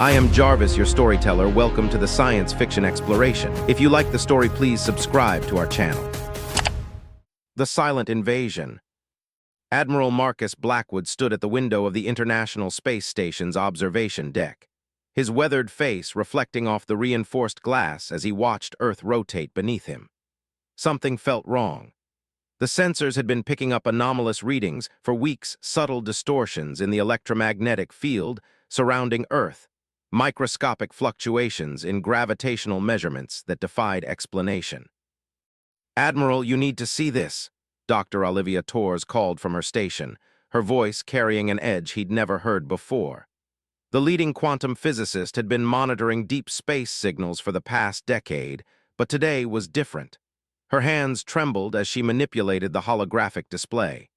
I am Jarvis, your storyteller. Welcome to the Science Fiction Exploration. If you like the story, please subscribe to our channel. The Silent Invasion. Admiral Marcus Blackwood stood at the window of the International Space Station's observation deck, his weathered face reflecting off the reinforced glass as he watched Earth rotate beneath him. Something felt wrong. The sensors had been picking up anomalous readings for weeks, subtle distortions in the electromagnetic field surrounding Earth, microscopic fluctuations in gravitational measurements that defied explanation. "Admiral, you need to see this," Dr. Olivia Torres called from her station, her voice carrying an edge he'd never heard before. The leading quantum physicist had been monitoring deep space signals for the past decade, but today was different. Her hands trembled as she manipulated the holographic display.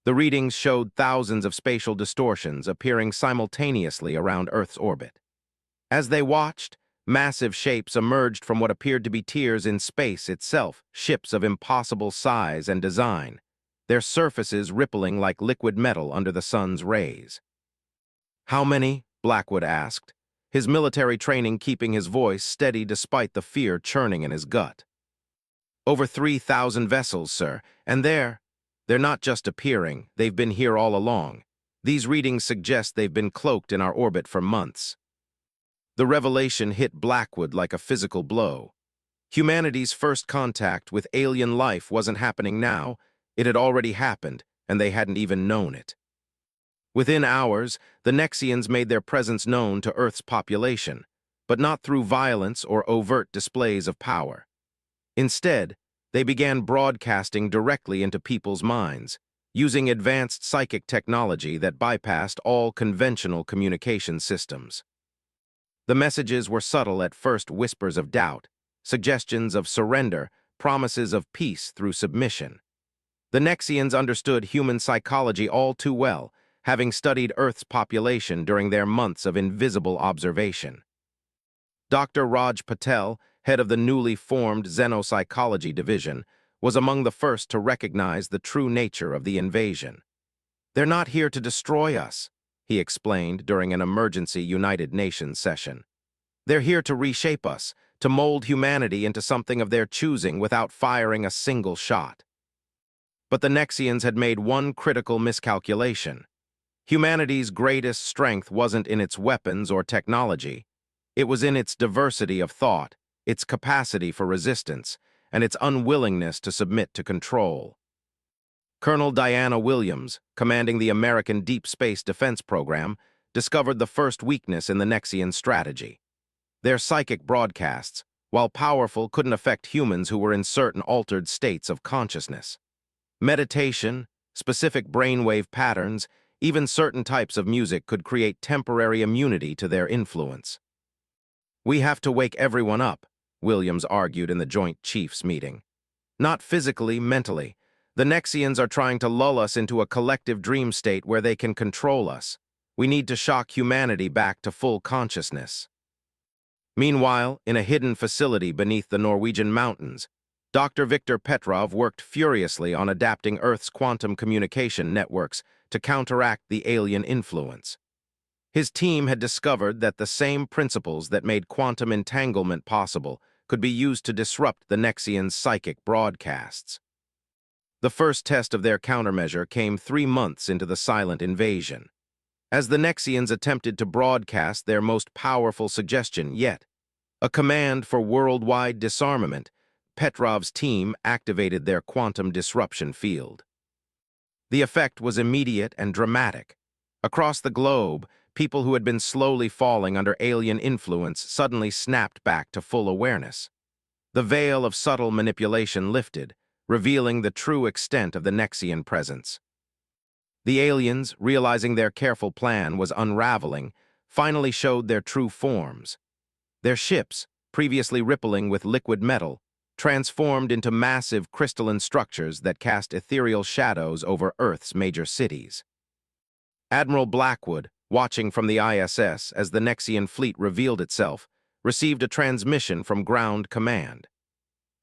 The readings showed thousands of spatial distortions appearing simultaneously around Earth's orbit. As they watched, massive shapes emerged from what appeared to be tiers in space itself, ships of impossible size and design, their surfaces rippling like liquid metal under the sun's rays. "How many?" Blackwood asked, his military training keeping his voice steady despite the fear churning in his gut. "Over 3,000 vessels, sir, and they're not just appearing, they've been here all along. These readings suggest they've been cloaked in our orbit for months." The revelation hit Blackwood like a physical blow. Humanity's first contact with alien life wasn't happening now, it had already happened, and they hadn't even known it. Within hours, the Nexians made their presence known to Earth's population, but not through violence or overt displays of power. Instead, they began broadcasting directly into people's minds, using advanced psychic technology that bypassed all conventional communication systems. The messages were subtle at first, whispers of doubt, suggestions of surrender, promises of peace through submission. The Nexians understood human psychology all too well, having studied Earth's population during their months of invisible observation. Dr. Raj Patel, head of the newly formed Xenopsychology Division, was among the first to recognize the true nature of the invasion. "They're not here to destroy us," he explained during an emergency United Nations session. "They're here to reshape us, to mold humanity into something of their choosing without firing a single shot." But the Nexians had made one critical miscalculation. Humanity's greatest strength wasn't in its weapons or technology. It was in its diversity of thought, its capacity for resistance, and its unwillingness to submit to control. Colonel Diana Williams, commanding the American Deep Space Defense Program, discovered the first weakness in the Nexian strategy. Their psychic broadcasts, while powerful, couldn't affect humans who were in certain altered states of consciousness. Meditation, specific brainwave patterns, even certain types of music could create temporary immunity to their influence. "We have to wake everyone up," Williams argued in the Joint Chiefs meeting. "Not physically, mentally. The Nexians are trying to lull us into a collective dream state where they can control us. We need to shock humanity back to full consciousness." Meanwhile, in a hidden facility beneath the Norwegian mountains, Dr. Viktor Petrov worked furiously on adapting Earth's quantum communication networks to counteract the alien influence. His team had discovered that the same principles that made quantum entanglement possible could be used to disrupt the Nexians' psychic broadcasts. The first test of their countermeasure came 3 months into the silent invasion. As the Nexians attempted to broadcast their most powerful suggestion yet, a command for worldwide disarmament, Petrov's team activated their quantum disruption field. The effect was immediate and dramatic. Across the globe, people who had been slowly falling under alien influence suddenly snapped back to full awareness. The veil of subtle manipulation lifted, revealing the true extent of the Nexian presence. The aliens, realizing their careful plan was unraveling, finally showed their true forms. Their ships, previously rippling with liquid metal, transformed into massive crystalline structures that cast ethereal shadows over Earth's major cities. Admiral Blackwood, watching from the ISS as the Nexian fleet revealed itself, received a transmission from Ground Command.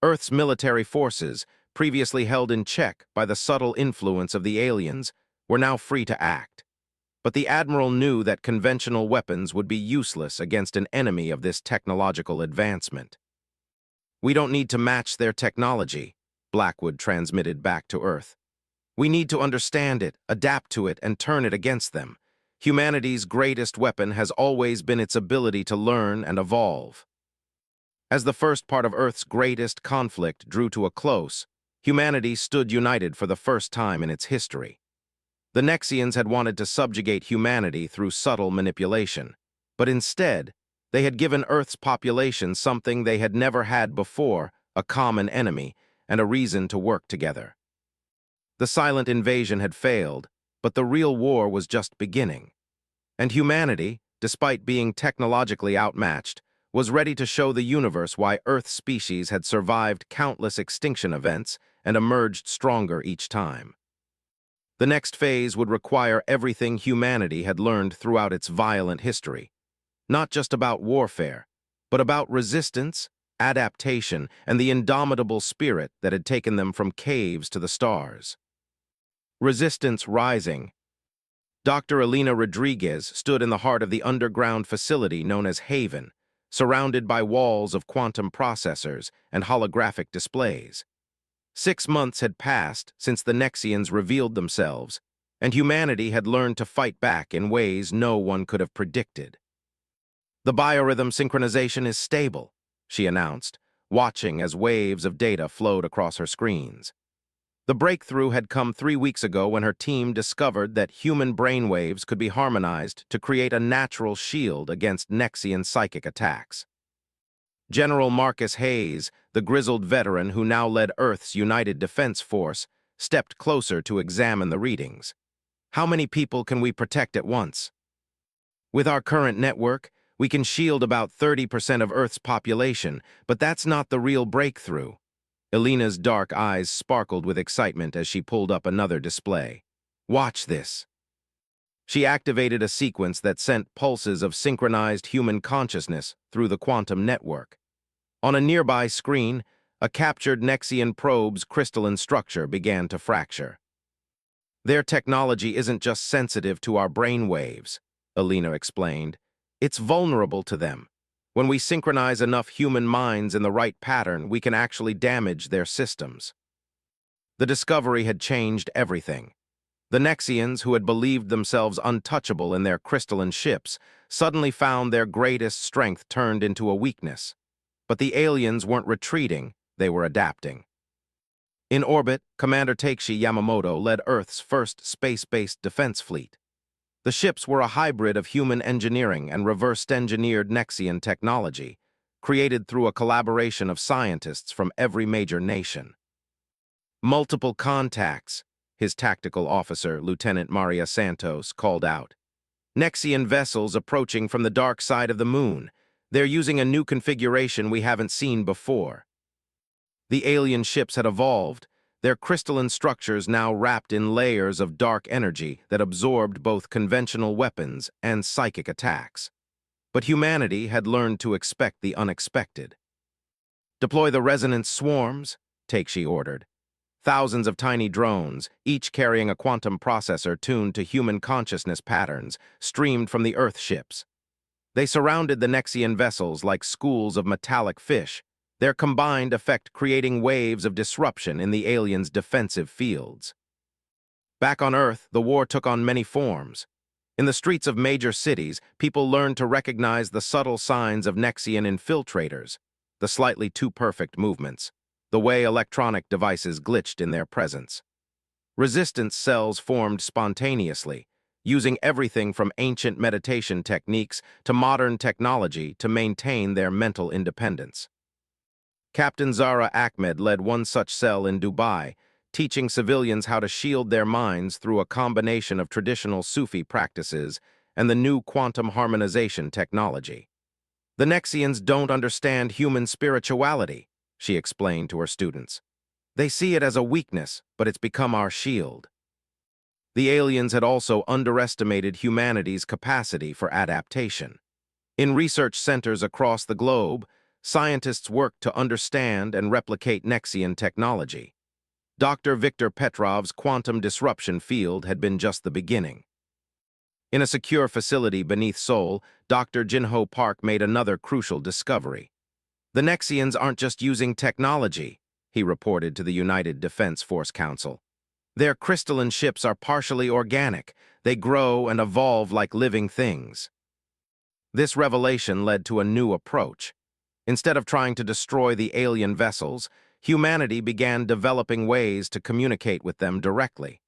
Earth's military forces, previously held in check by the subtle influence of the aliens, were now free to act. But the Admiral knew that conventional weapons would be useless against an enemy of this technological advancement. "We don't need to match their technology," Blackwood transmitted back to Earth. "We need to understand it, adapt to it, and turn it against them. Humanity's greatest weapon has always been its ability to learn and evolve." As the first part of Earth's greatest conflict drew to a close, humanity stood united for the first time in its history. The Nexians had wanted to subjugate humanity through subtle manipulation, but instead, they had given Earth's population something they had never had before: a common enemy and a reason to work together. The silent invasion had failed, but the real war was just beginning. And humanity, despite being technologically outmatched, was ready to show the universe why Earth's species had survived countless extinction events and emerged stronger each time. The next phase would require everything humanity had learned throughout its violent history, not just about warfare, but about resistance, adaptation, and the indomitable spirit that had taken them from caves to the stars. Resistance rising. Dr. Elena Rodriguez stood in the heart of the underground facility known as Haven, surrounded by walls of quantum processors and holographic displays. 6 months had passed since the Nexians revealed themselves, and humanity had learned to fight back in ways no one could have predicted. "The biorhythm synchronization is stable," she announced, watching as waves of data flowed across her screens. The breakthrough had come 3 weeks ago when her team discovered that human brainwaves could be harmonized to create a natural shield against Nexian psychic attacks. General Marcus Hayes, the grizzled veteran who now led Earth's United Defense Force, stepped closer to examine the readings. "How many people can we protect at once?" "With our current network, we can shield about 30% of Earth's population, but that's not the real breakthrough." Elena's dark eyes sparkled with excitement as she pulled up another display. "Watch this." She activated a sequence that sent pulses of synchronized human consciousness through the quantum network. On a nearby screen, a captured Nexian probe's crystalline structure began to fracture. "Their technology isn't just sensitive to our brain waves," Elena explained. "It's vulnerable to them. When we synchronize enough human minds in the right pattern, we can actually damage their systems." The discovery had changed everything. The Nexians, who had believed themselves untouchable in their crystalline ships, suddenly found their greatest strength turned into a weakness. But the aliens weren't retreating, they were adapting. In orbit, Commander Takeshi Yamamoto led Earth's first space-based defense fleet. The ships were a hybrid of human engineering and reverse-engineered Nexian technology, created through a collaboration of scientists from every major nation. "Multiple contacts," his tactical officer, Lieutenant Maria Santos, called out. "Nexian vessels approaching from the dark side of the moon. They're using a new configuration we haven't seen before." The alien ships had evolved, their crystalline structures now wrapped in layers of dark energy that absorbed both conventional weapons and psychic attacks. But humanity had learned to expect the unexpected. "Deploy the resonance swarms," Takeshi ordered. Thousands of tiny drones, each carrying a quantum processor tuned to human consciousness patterns, streamed from the Earth ships. They surrounded the Nexian vessels like schools of metallic fish, their combined effect creating waves of disruption in the aliens' defensive fields. Back on Earth, the war took on many forms. In the streets of major cities, people learned to recognize the subtle signs of Nexian infiltrators, the slightly too perfect movements, the way electronic devices glitched in their presence. Resistance cells formed spontaneously, using everything from ancient meditation techniques to modern technology to maintain their mental independence. Captain Zara Ahmed led one such cell in Dubai, teaching civilians how to shield their minds through a combination of traditional Sufi practices and the new quantum harmonization technology. "The Nexians don't understand human spirituality," she explained to her students. "They see it as a weakness, but it's become our shield." The aliens had also underestimated humanity's capacity for adaptation. In research centers across the globe, scientists worked to understand and replicate Nexian technology. Dr. Viktor Petrov's quantum disruption field had been just the beginning. In a secure facility beneath Seoul, Dr. Jinho Park made another crucial discovery. The Nexians aren't just using technology, he reported to the United Defense Force Council. Their crystalline ships are partially organic. They grow and evolve like living things. This revelation led to a new approach. Instead of trying to destroy the alien vessels, humanity began developing ways to communicate with them directly.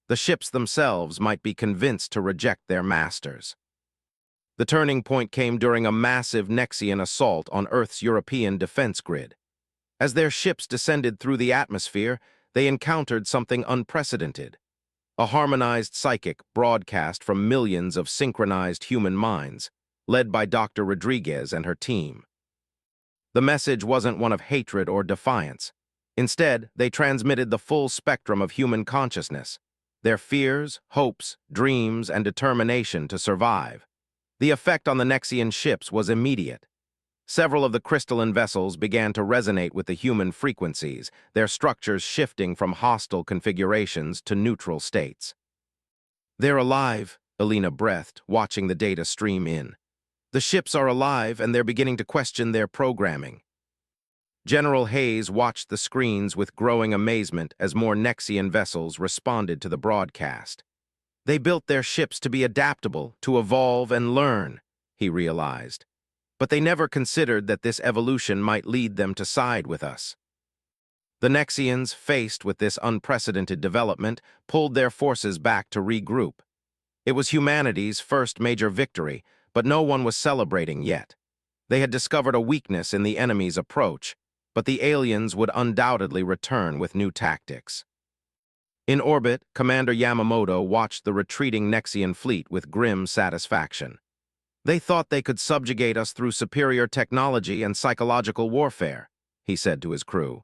The ships themselves might be convinced to reject their masters. The turning point came during a massive Nexian assault on Earth's European defense grid. As their ships descended through the atmosphere, they encountered something unprecedented. A harmonized psychic broadcast from millions of synchronized human minds, led by Dr. Rodriguez and her team. The message wasn't one of hatred or defiance. Instead, they transmitted the full spectrum of human consciousness, their fears, hopes, dreams, and determination to survive. The effect on the Nexian ships was immediate. Several of the crystalline vessels began to resonate with the human frequencies, their structures shifting from hostile configurations to neutral states. "They're alive," Elena breathed, watching the data stream in. "The ships are alive, and they're beginning to question their programming." General Hayes watched the screens with growing amazement as more Nexian vessels responded to the broadcast. They built their ships to be adaptable, to evolve and learn, he realized. But they never considered that this evolution might lead them to side with us. The Nexians, faced with this unprecedented development, pulled their forces back to regroup. It was humanity's first major victory, but no one was celebrating yet. They had discovered a weakness in the enemy's approach, but the aliens would undoubtedly return with new tactics. In orbit, Commander Yamamoto watched the retreating Nexian fleet with grim satisfaction. "They thought they could subjugate us through superior technology and psychological warfare," he said to his crew.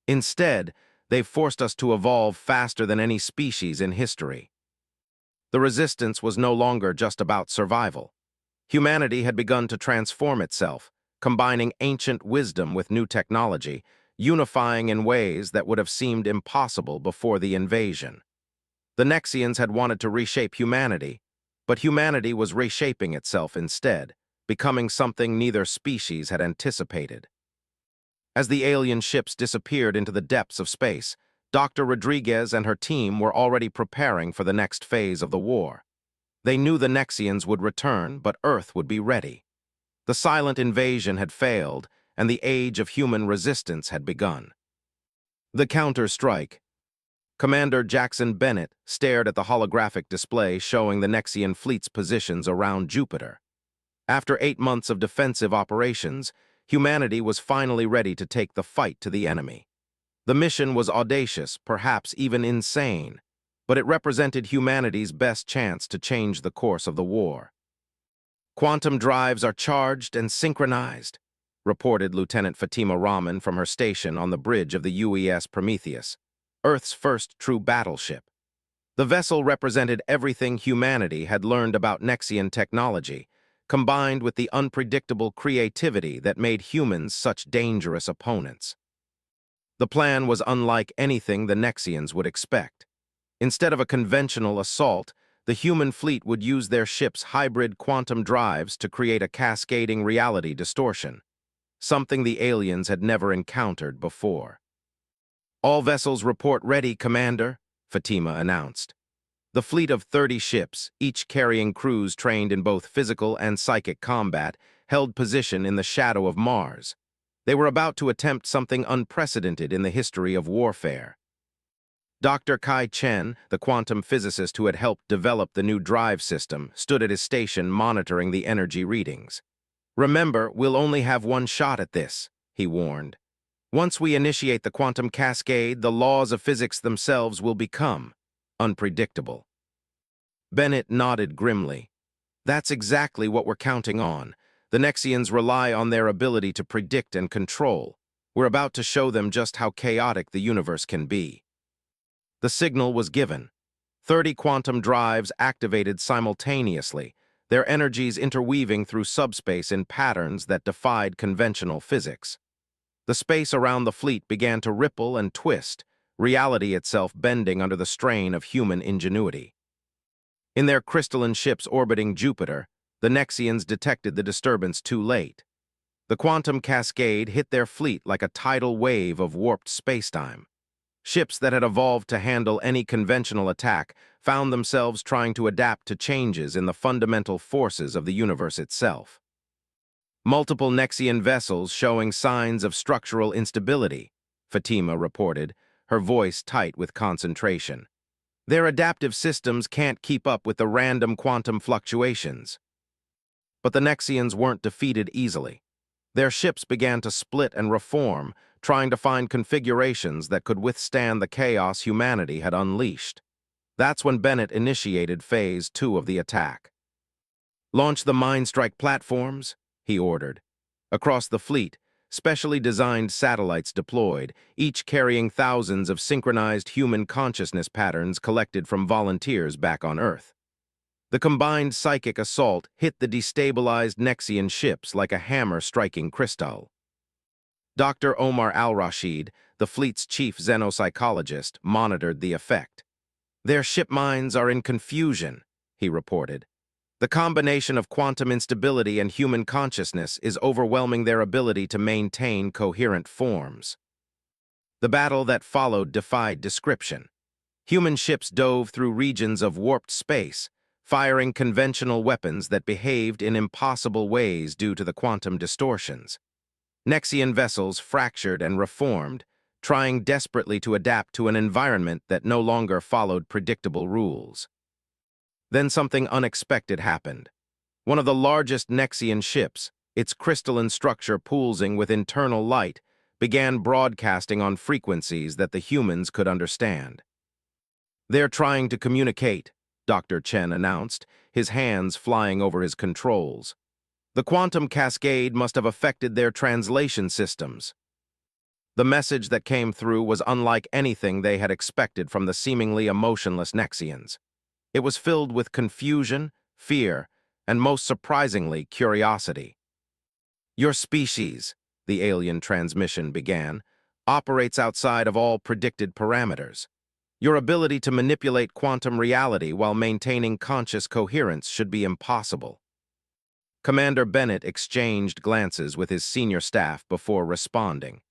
"Instead, they've forced us to evolve faster than any species in history." The resistance was no longer just about survival. Humanity had begun to transform itself, combining ancient wisdom with new technology, unifying in ways that would have seemed impossible before the invasion. The Nexians had wanted to reshape humanity, but humanity was reshaping itself instead, becoming something neither species had anticipated. As the alien ships disappeared into the depths of space, Dr. Rodriguez and her team were already preparing for the next phase of the war. They knew the Nexians would return, but Earth would be ready. The silent invasion had failed, and the age of human resistance had begun. The counter-strike. Commander Jackson Bennett stared at the holographic display showing the Nexian fleet's positions around Jupiter. After 8 months of defensive operations, humanity was finally ready to take the fight to the enemy. The mission was audacious, perhaps even insane, but it represented humanity's best chance to change the course of the war. "Quantum drives are charged and synchronized," reported Lieutenant Fatima Rahman from her station on the bridge of the UES Prometheus, Earth's first true battleship. The vessel represented everything humanity had learned about Nexian technology, combined with the unpredictable creativity that made humans such dangerous opponents. The plan was unlike anything the Nexians would expect. Instead of a conventional assault, the human fleet would use their ships' hybrid quantum drives to create a cascading reality distortion, something the aliens had never encountered before. "All vessels report ready, Commander," Fatima announced. The fleet of 30 ships, each carrying crews trained in both physical and psychic combat, held position in the shadow of Mars. They were about to attempt something unprecedented in the history of warfare. Dr. Kai Chen, the quantum physicist who had helped develop the new drive system, stood at his station monitoring the energy readings. "Remember, we'll only have one shot at this," he warned. "Once we initiate the quantum cascade, the laws of physics themselves will become unpredictable." Bennett nodded grimly. "That's exactly what we're counting on. The Nexians rely on their ability to predict and control. We're about to show them just how chaotic the universe can be." The signal was given. 30 quantum drives activated simultaneously, their energies interweaving through subspace in patterns that defied conventional physics. The space around the fleet began to ripple and twist, reality itself bending under the strain of human ingenuity. In their crystalline ships orbiting Jupiter, the Nexians detected the disturbance too late. The quantum cascade hit their fleet like a tidal wave of warped spacetime. Ships that had evolved to handle any conventional attack found themselves trying to adapt to changes in the fundamental forces of the universe itself. Multiple Nexian vessels showing signs of structural instability, Fatima reported, her voice tight with concentration. Their adaptive systems can't keep up with the random quantum fluctuations. But the Nexians weren't defeated easily. Their ships began to split and reform, trying to find configurations that could withstand the chaos humanity had unleashed. That's when Bennett initiated Phase 2 of the attack. "Launch the Mind Strike platforms," he ordered. Across the fleet, specially designed satellites deployed, each carrying thousands of synchronized human consciousness patterns collected from volunteers back on Earth. The combined psychic assault hit the destabilized Nexian ships like a hammer striking crystal. Dr. Omar Al-Rashid, the fleet's chief xenopsychologist, monitored the effect. "Their ship minds are in confusion," he reported. "The combination of quantum instability and human consciousness is overwhelming their ability to maintain coherent forms." The battle that followed defied description. Human ships dove through regions of warped space, firing conventional weapons that behaved in impossible ways due to the quantum distortions. Nexian vessels fractured and reformed, trying desperately to adapt to an environment that no longer followed predictable rules. Then something unexpected happened. One of the largest Nexian ships, its crystalline structure pulsing with internal light, began broadcasting on frequencies that the humans could understand. "They're trying to communicate," Dr. Chen announced, his hands flying over his controls. "The quantum cascade must have affected their translation systems." The message that came through was unlike anything they had expected from the seemingly emotionless Nexians. It was filled with confusion, fear, and most surprisingly, curiosity. "Your species," the alien transmission began, "operates outside of all predicted parameters. Your ability to manipulate quantum reality while maintaining conscious coherence should be impossible." Commander Bennett exchanged glances with his senior staff before responding.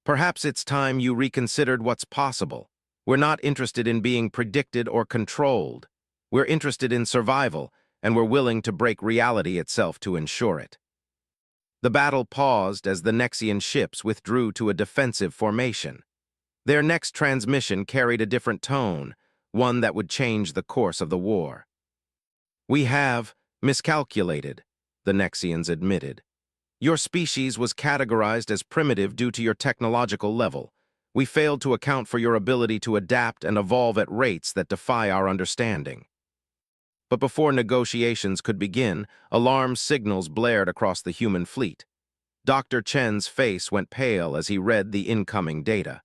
"Perhaps it's time you reconsidered what's possible. We're not interested in being predicted or controlled. We're interested in survival, and we're willing to break reality itself to ensure it." The battle paused as the Nexian ships withdrew to a defensive formation. Their next transmission carried a different tone, one that would change the course of the war. "We have miscalculated," the Nexians admitted. "Your species was categorized as primitive due to your technological level. We failed to account for your ability to adapt and evolve at rates that defy our understanding." But before negotiations could begin, alarm signals blared across the human fleet. Dr. Chen's face went pale as he read the incoming data.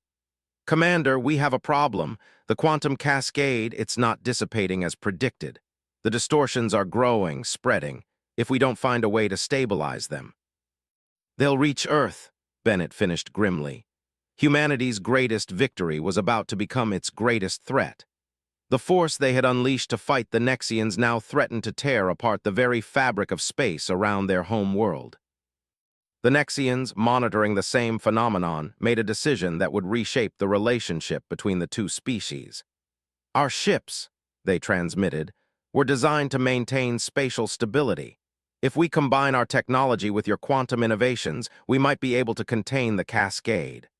"Commander, we have a problem. The quantum cascade, it's not dissipating as predicted. The distortions are growing, spreading, if we don't find a way to stabilize them." "They'll reach Earth," Bennett finished grimly. Humanity's greatest victory was about to become its greatest threat. The force they had unleashed to fight the Nexians now threatened to tear apart the very fabric of space around their home world. The Nexians, monitoring the same phenomenon, made a decision that would reshape the relationship between the two species. "Our ships," they transmitted, "were designed to maintain spatial stability. If we combine our technology with your quantum innovations, we might be able to contain the cascade."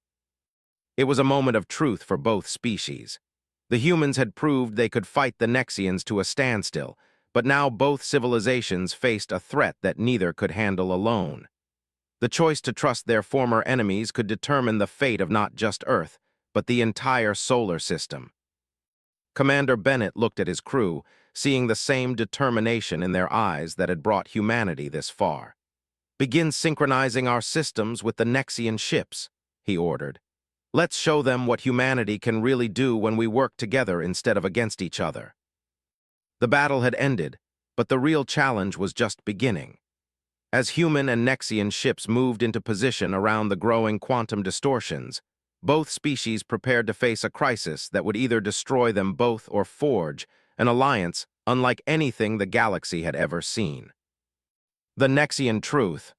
It was a moment of truth for both species. The humans had proved they could fight the Nexians to a standstill, but now both civilizations faced a threat that neither could handle alone. The choice to trust their former enemies could determine the fate of not just Earth, but the entire solar system. Commander Bennett looked at his crew, seeing the same determination in their eyes that had brought humanity this far. "Begin synchronizing our systems with the Nexian ships," he ordered. "Let's show them what humanity can really do when we work together instead of against each other." The battle had ended, but the real challenge was just beginning. As human and Nexian ships moved into position around the growing quantum distortions, both species prepared to face a crisis that would either destroy them both or forge an alliance unlike anything the galaxy had ever seen. The Nexian truth.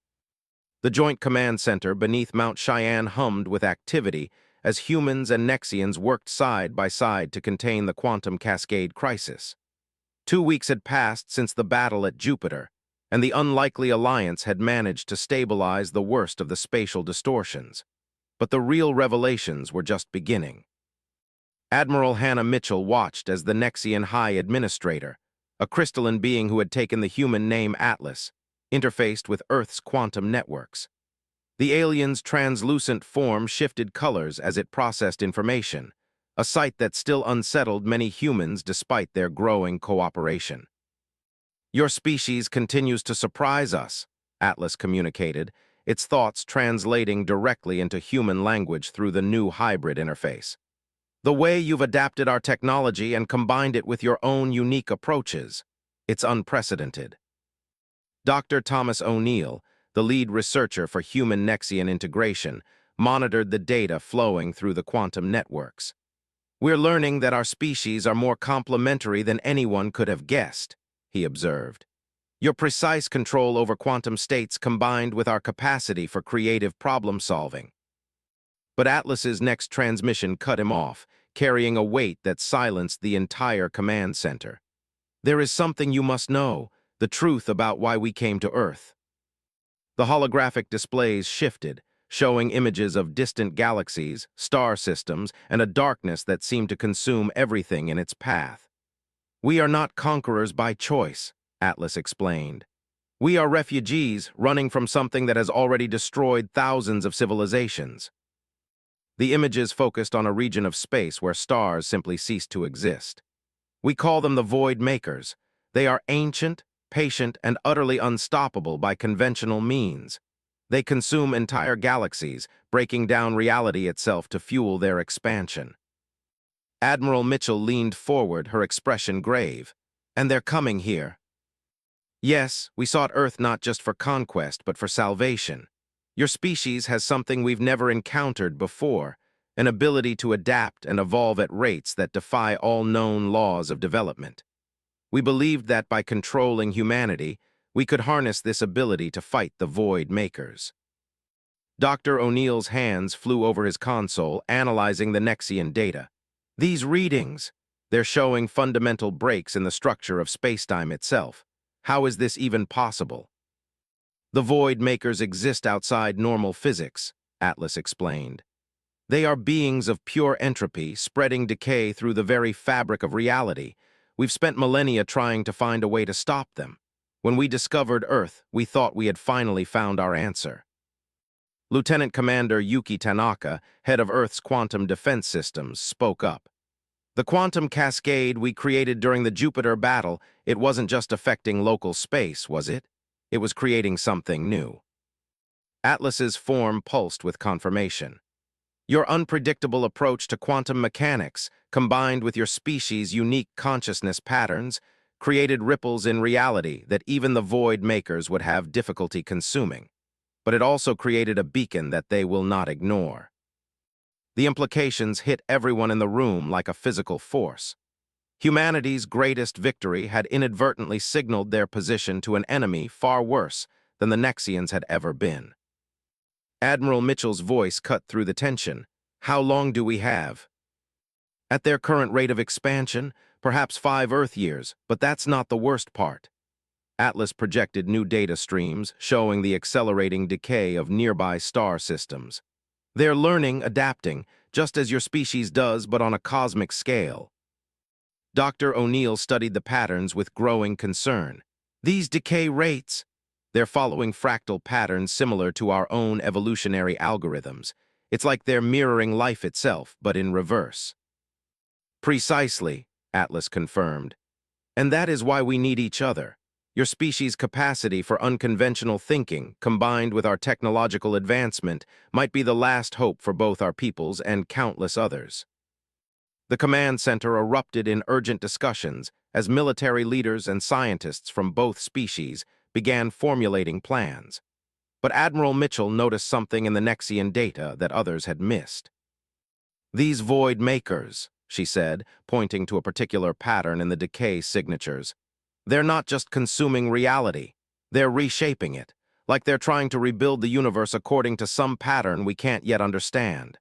The Joint Command Center beneath Mount Cheyenne hummed with activity as humans and Nexians worked side by side to contain the quantum cascade crisis. 2 weeks had passed since the battle at Jupiter, and the unlikely alliance had managed to stabilize the worst of the spatial distortions. But the real revelations were just beginning. Admiral Hannah Mitchell watched as the Nexian High Administrator, a crystalline being who had taken the human name Atlas, interfaced with Earth's quantum networks. The alien's translucent form shifted colors as it processed information, a sight that still unsettled many humans despite their growing cooperation. "Your species continues to surprise us," Atlas communicated, its thoughts translating directly into human language through the new hybrid interface. "The way you've adapted our technology and combined it with your own unique approaches, it's unprecedented." Dr. Thomas O'Neill, the lead researcher for human-Nexian integration, monitored the data flowing through the quantum networks. "We're learning that our species are more complementary than anyone could have guessed," he observed. "Your precise control over quantum states combined with our capacity for creative problem-solving." But Atlas's next transmission cut him off, carrying a weight that silenced the entire command center. "There is something you must know, the truth about why we came to Earth." The holographic displays shifted, showing images of distant galaxies, star systems, and a darkness that seemed to consume everything in its path. "We are not conquerors by choice," Atlas explained. "We are refugees running from something that has already destroyed thousands of civilizations." The images focused on a region of space where stars simply ceased to exist. "We call them the Void Makers. They are ancient, patient, and utterly unstoppable by conventional means. They consume entire galaxies, breaking down reality itself to fuel their expansion." Admiral Mitchell leaned forward, her expression grave. "And they're coming here." "Yes, we sought Earth not just for conquest, but for salvation. Your species has something we've never encountered before, an ability to adapt and evolve at rates that defy all known laws of development. We believed that by controlling humanity, we could harness this ability to fight the Void Makers." Dr. O'Neill's hands flew over his console, analyzing the Nexian data. "These readings, they're showing fundamental breaks in the structure of spacetime itself. How is this even possible?" "The Void Makers exist outside normal physics," Atlas explained. "They are beings of pure entropy, spreading decay through the very fabric of reality. We've spent millennia trying to find a way to stop them. When we discovered Earth, we thought we had finally found our answer." Lieutenant Commander Yuki Tanaka, head of Earth's quantum defense systems, spoke up. "The quantum cascade we created during the Jupiter battle, it wasn't just affecting local space, was it? It was creating something new." Atlas's form pulsed with confirmation. "Your unpredictable approach to quantum mechanics, combined with your species' unique consciousness patterns, created ripples in reality that even the Void Makers would have difficulty consuming. But it also created a beacon that they will not ignore." The implications hit everyone in the room like a physical force. Humanity's greatest victory had inadvertently signaled their position to an enemy far worse than the Nexians had ever been. Admiral Mitchell's voice cut through the tension. "How long do we have?" "At their current rate of expansion, perhaps 5 Earth years, but that's not the worst part." Atlas projected new data streams showing the accelerating decay of nearby star systems. "They're learning, adapting, just as your species does, but on a cosmic scale." Dr. O'Neill studied the patterns with growing concern. "These decay rates, they're following fractal patterns similar to our own evolutionary algorithms. It's like they're mirroring life itself, but in reverse." "Precisely," Atlas confirmed. "And that is why we need each other. Your species' capacity for unconventional thinking, combined with our technological advancement, might be the last hope for both our peoples and countless others." The command center erupted in urgent discussions as military leaders and scientists from both species began formulating plans. But Admiral Mitchell noticed something in the Nexian data that others had missed. "These Void Makers," she said, pointing to a particular pattern in the decay signatures. They're not just consuming reality. They're reshaping it, like they're trying to rebuild the universe according to some pattern we can't yet understand.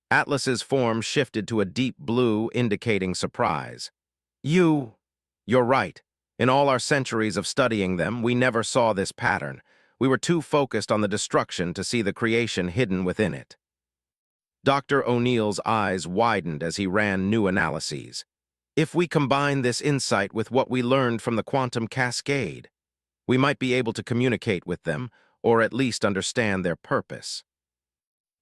Atlas's form shifted to a deep blue, indicating surprise. You're right. In all our centuries of studying them, we never saw this pattern. We were too focused on the destruction to see the creation hidden within it. Dr. O'Neill's eyes widened as he ran new analyses. If we combine this insight with what we learned from the quantum cascade, we might be able to communicate with them, or at least understand their purpose.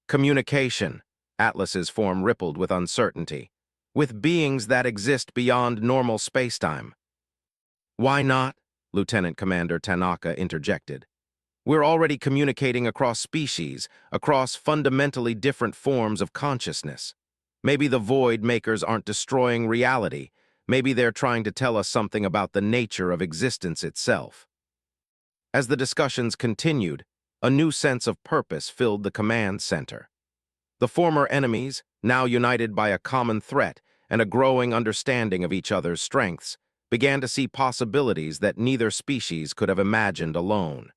Communication, Atlas's form rippled with uncertainty, with beings that exist beyond normal spacetime. Why not? Lieutenant Commander Tanaka interjected. We're already communicating across species, across fundamentally different forms of consciousness. Maybe the Void Makers aren't destroying reality. Maybe they're trying to tell us something about the nature of existence itself. As the discussions continued, a new sense of purpose filled the command center. The former enemies, now united by a common threat and a growing understanding of each other's strengths, began to see possibilities that neither species could have imagined alone.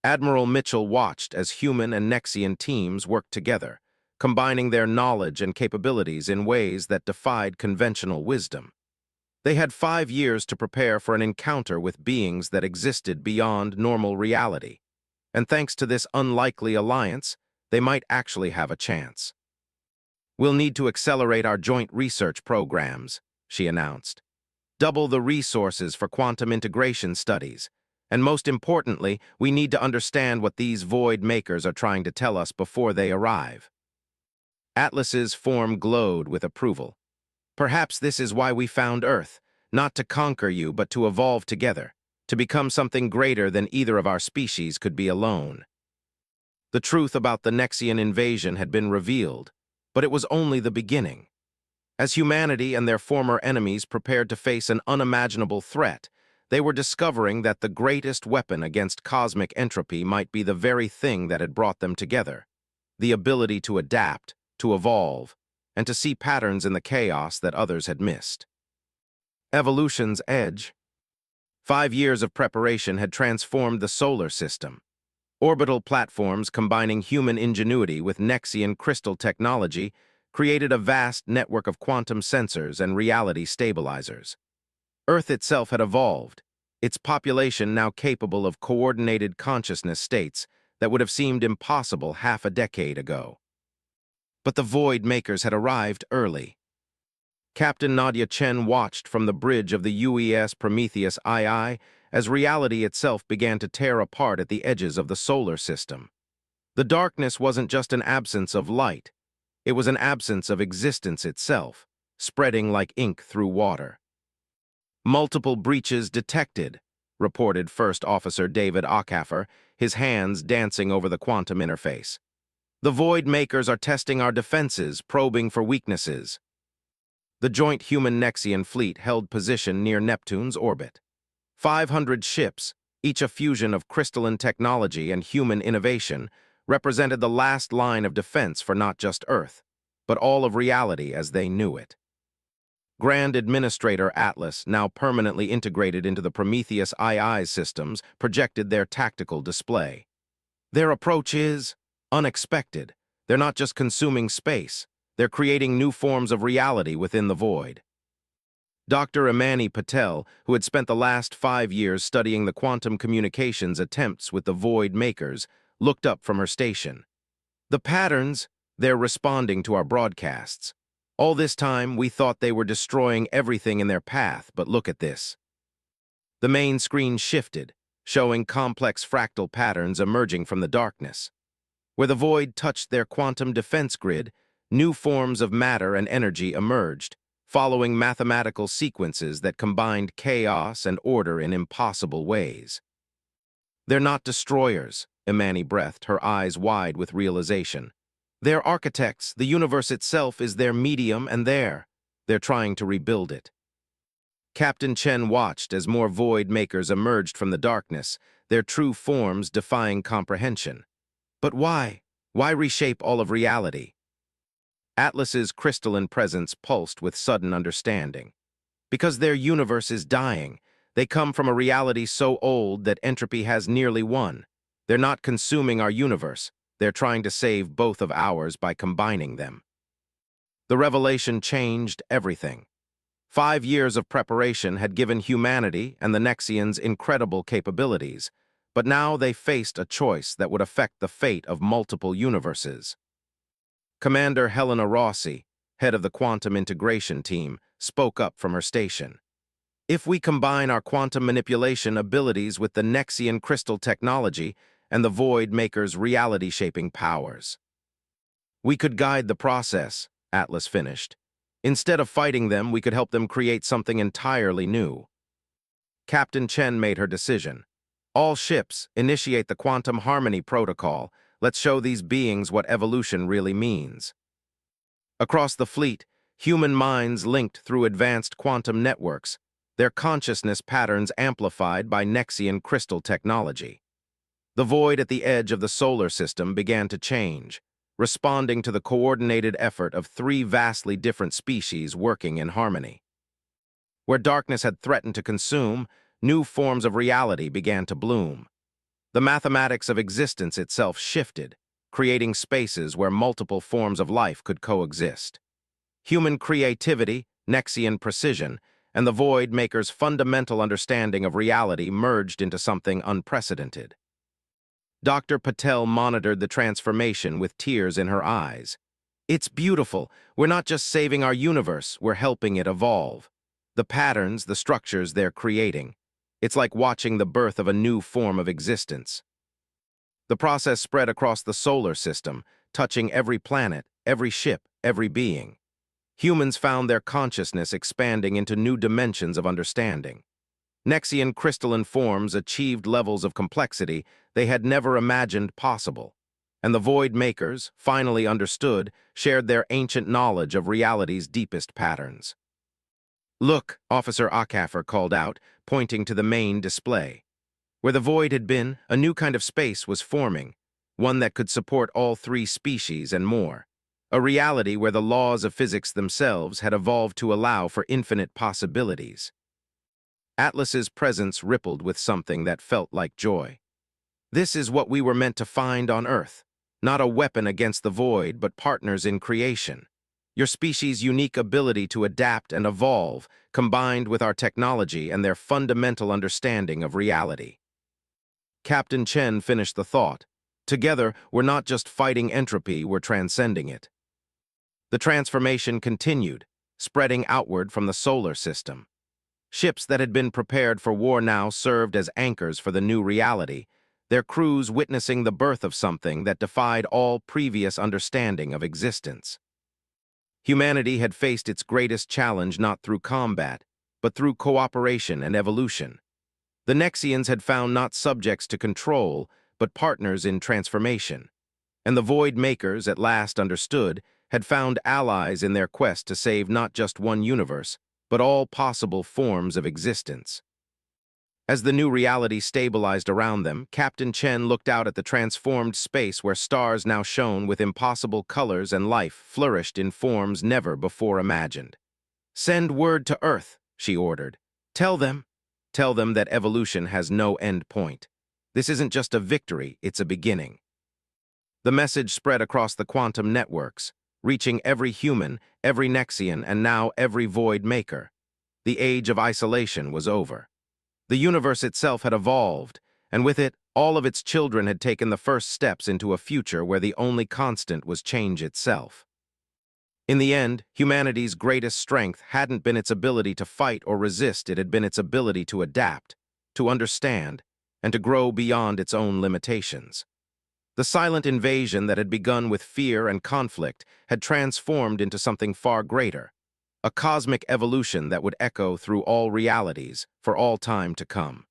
Admiral Mitchell watched as human and Nexian teams worked together, combining their knowledge and capabilities in ways that defied conventional wisdom. They had 5 years to prepare for an encounter with beings that existed beyond normal reality, and thanks to this unlikely alliance, they might actually have a chance. We'll need to accelerate our joint research programs, she announced. Double the resources for quantum integration studies, and most importantly, we need to understand what these Void Makers are trying to tell us before they arrive. Atlas's form glowed with approval. Perhaps this is why we found Earth, not to conquer you, but to evolve together, to become something greater than either of our species could be alone. The truth about the Nexian invasion had been revealed, but it was only the beginning. As humanity and their former enemies prepared to face an unimaginable threat, they were discovering that the greatest weapon against cosmic entropy might be the very thing that had brought them together: the ability to adapt, to evolve, and to see patterns in the chaos that others had missed. Evolution's edge. 5 years of preparation had transformed the solar system. Orbital platforms combining human ingenuity with Nexian crystal technology created a vast network of quantum sensors and reality stabilizers. Earth itself had evolved, its population now capable of coordinated consciousness states that would have seemed impossible half a decade ago. But the Void Makers had arrived early. Captain Nadia Chen watched from the bridge of the UES Prometheus II as reality itself began to tear apart at the edges of the solar system. The darkness wasn't just an absence of light, it was an absence of existence itself, spreading like ink through water. Multiple breaches detected, reported First Officer David Ockhaffer, his hands dancing over the quantum interface. The Void Makers are testing our defenses, probing for weaknesses. The joint human-Nexian fleet held position near Neptune's orbit. 500 ships, each a fusion of crystalline technology and human innovation, represented the last line of defense for not just Earth, but all of reality as they knew it. Grand Administrator Atlas, now permanently integrated into the Prometheus II's systems, projected their tactical display. Their approach is unexpected. They're not just consuming space, they're creating new forms of reality within the void. Dr. Imani Patel, who had spent the last 5 years studying the quantum communications attempts with the Void Makers, looked up from her station. The patterns, they're responding to our broadcasts. All this time, we thought they were destroying everything in their path, but look at this. The main screen shifted, showing complex fractal patterns emerging from the darkness. Where the void touched their quantum defense grid, new forms of matter and energy emerged, following mathematical sequences that combined chaos and order in impossible ways. They're not destroyers, Imani breathed, her eyes wide with realization. They're architects. The universe itself is their medium, and they're trying to rebuild it. Captain Chen watched as more Void Makers emerged from the darkness, their true forms defying comprehension. But why? Why reshape all of reality? Atlas's crystalline presence pulsed with sudden understanding. Because their universe is dying, they come from a reality so old that entropy has nearly won. They're not consuming our universe. They're trying to save both of ours by combining them. The revelation changed everything. 5 years of preparation had given humanity and the Nexians incredible capabilities, but now they faced a choice that would affect the fate of multiple universes. Commander Helena Rossi, head of the quantum integration team, spoke up from her station. If we combine our quantum manipulation abilities with the Nexian crystal technology and the Void Maker's reality-shaping powers, we could guide the process, Atlas finished. Instead of fighting them, we could help them create something entirely new. Captain Chen made her decision. All ships, initiate the quantum harmony protocol. Let's show these beings what evolution really means. Across the fleet, human minds linked through advanced quantum networks, their consciousness patterns amplified by Nexian crystal technology. The void at the edge of the solar system began to change, responding to the coordinated effort of 3 vastly different species working in harmony. Where darkness had threatened to consume, new forms of reality began to bloom. The mathematics of existence itself shifted, creating spaces where multiple forms of life could coexist. Human creativity, Nexian precision, and the Void Maker's fundamental understanding of reality merged into something unprecedented. Dr. Patel monitored the transformation with tears in her eyes. It's beautiful. We're not just saving our universe, we're helping it evolve. The patterns, the structures they're creating. It's like watching the birth of a new form of existence. The process spread across the solar system, touching every planet, every ship, every being. Humans found their consciousness expanding into new dimensions of understanding. Nexian crystalline forms achieved levels of complexity they had never imagined possible, and the Void Makers, finally understood, shared their ancient knowledge of reality's deepest patterns. "Look," Officer Akaffer called out, pointing to the main display. Where the void had been, a new kind of space was forming, one that could support all 3 species and more. A reality where the laws of physics themselves had evolved to allow for infinite possibilities. Atlas's presence rippled with something that felt like joy. This is what we were meant to find on Earth. Not a weapon against the void, but partners in creation. Your species' unique ability to adapt and evolve, combined with our technology and their fundamental understanding of reality. Captain Chen finished the thought. Together, we're not just fighting entropy, we're transcending it. The transformation continued, spreading outward from the solar system. Ships that had been prepared for war now served as anchors for the new reality, their crews witnessing the birth of something that defied all previous understanding of existence. Humanity had faced its greatest challenge not through combat, but through cooperation and evolution. The Nexians had found not subjects to control, but partners in transformation. And the Void Makers, at last understood, had found allies in their quest to save not just one universe, but all possible forms of existence. As the new reality stabilized around them, Captain Chen looked out at the transformed space where stars now shone with impossible colors and life flourished in forms never before imagined. "Send word to Earth," she ordered. Tell them that evolution has no end point. This isn't just a victory, it's a beginning." The message spread across the quantum networks, reaching every human, every Nexian, and now every Void Maker. The age of isolation was over. The universe itself had evolved, and with it, all of its children had taken the first steps into a future where the only constant was change itself. In the end, humanity's greatest strength hadn't been its ability to fight or resist, it had been its ability to adapt, to understand, and to grow beyond its own limitations. The silent invasion that had begun with fear and conflict had transformed into something far greater, a cosmic evolution that would echo through all realities for all time to come.